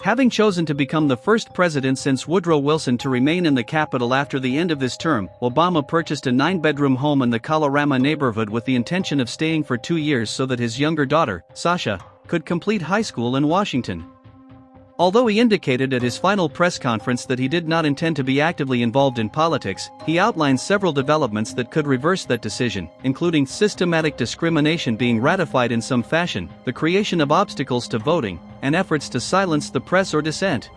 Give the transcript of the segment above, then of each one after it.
Having chosen to become the first president since Woodrow Wilson to remain in the capital after the end of his term, Obama purchased a 9-bedroom home in the Kalorama neighborhood with the intention of staying for 2 years so that his younger daughter, Sasha, could complete high school in Washington. Although he indicated at his final press conference that he did not intend to be actively involved in politics, he outlined several developments that could reverse that decision, including systematic discrimination being ratified in some fashion, the creation of obstacles to voting, and efforts to silence the press or dissent.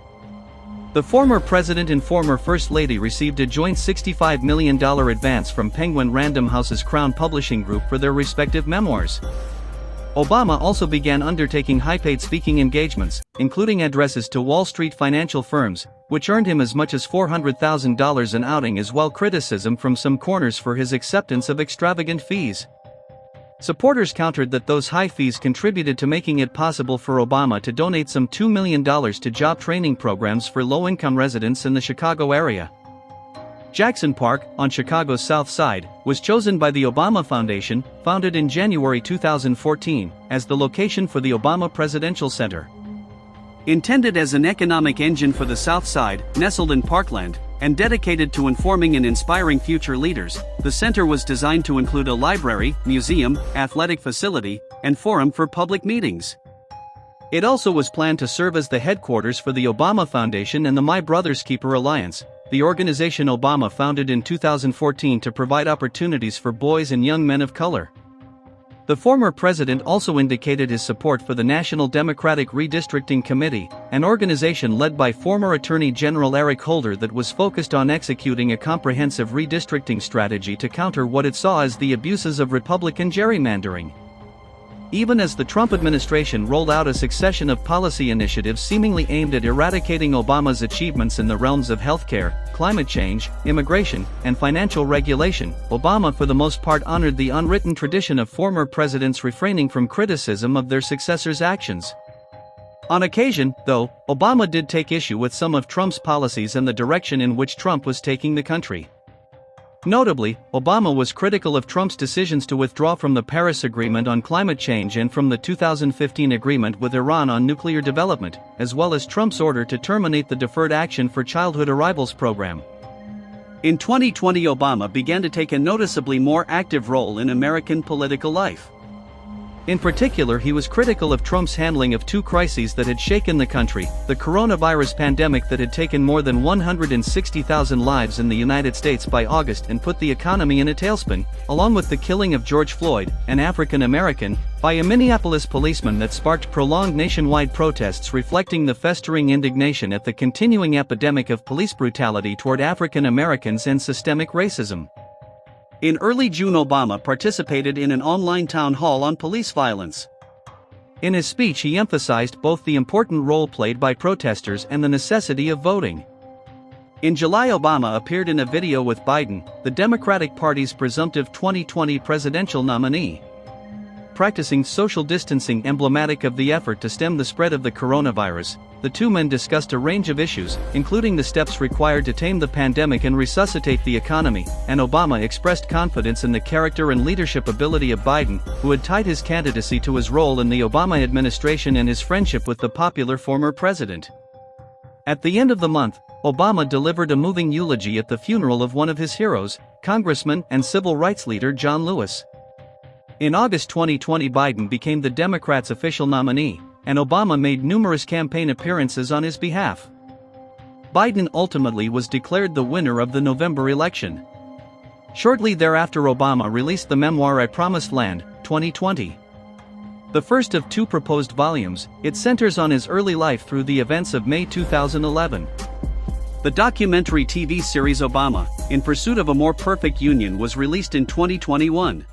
The former president and former First Lady received a joint $65 million advance from Penguin Random House's Crown Publishing Group for their respective memoirs. Obama also began undertaking high-paid speaking engagements, including addresses to Wall Street financial firms, which earned him as much as $400,000 an outing, as well criticism from some corners for his acceptance of extravagant fees. Supporters countered that those high fees contributed to making it possible for Obama to donate some $2 million to job training programs for low-income residents in the Chicago area. Jackson Park, on Chicago's South Side, was chosen by the Obama Foundation, founded in January 2014, as the location for the Obama Presidential Center. Intended as an economic engine for the South Side, nestled in Parkland, and dedicated to informing and inspiring future leaders, the center was designed to include a library, museum, athletic facility, and forum for public meetings. It also was planned to serve as the headquarters for the Obama Foundation and the My Brother's Keeper Alliance, the organization Obama founded in 2014 to provide opportunities for boys and young men of color. The former president also indicated his support for the National Democratic Redistricting Committee, an organization led by former Attorney General Eric Holder that was focused on executing a comprehensive redistricting strategy to counter what it saw as the abuses of Republican gerrymandering. Even as the Trump administration rolled out a succession of policy initiatives seemingly aimed at eradicating Obama's achievements in the realms of healthcare, climate change, immigration, and financial regulation, Obama for the most part honored the unwritten tradition of former presidents refraining from criticism of their successors' actions. On occasion, though, Obama did take issue with some of Trump's policies and the direction in which Trump was taking the country. Notably, Obama was critical of Trump's decisions to withdraw from the Paris Agreement on climate change and from the 2015 agreement with Iran on nuclear development, as well as Trump's order to terminate the Deferred Action for Childhood Arrivals program. In 2020, Obama began to take a noticeably more active role in American political life. In particular, he was critical of Trump's handling of two crises that had shaken the country: the coronavirus pandemic that had taken more than 160,000 lives in the United States by August and put the economy in a tailspin, along with the killing of George Floyd, an African American, by a Minneapolis policeman that sparked prolonged nationwide protests reflecting the festering indignation at the continuing epidemic of police brutality toward African Americans and systemic racism. In early June, Obama participated in an online town hall on police violence. In his speech, he emphasized both the important role played by protesters and the necessity of voting. In July, Obama appeared in a video with Biden, the Democratic Party's presumptive 2020 presidential nominee. Practicing social distancing emblematic of the effort to stem the spread of the coronavirus, the two men discussed a range of issues, including the steps required to tame the pandemic and resuscitate the economy, and Obama expressed confidence in the character and leadership ability of Biden, who had tied his candidacy to his role in the Obama administration and his friendship with the popular former president. At the end of the month, Obama delivered a moving eulogy at the funeral of one of his heroes, Congressman and civil rights leader John Lewis. In August 2020, Biden became the Democrats' official nominee, and Obama made numerous campaign appearances on his behalf. Biden ultimately was declared the winner of the November election. Shortly thereafter, Obama released the memoir I Promised Land, 2020. The first of two proposed volumes, it centers on his early life through the events of May 2011. The documentary TV series Obama, In Pursuit of a More Perfect Union was released in 2021.